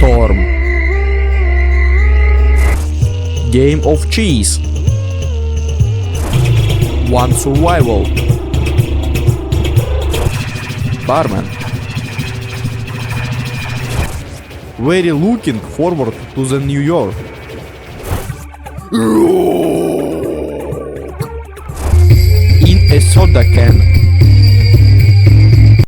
Storm. Game of cheese. One survival. Barman. Very looking forward to the New York. In a soda can.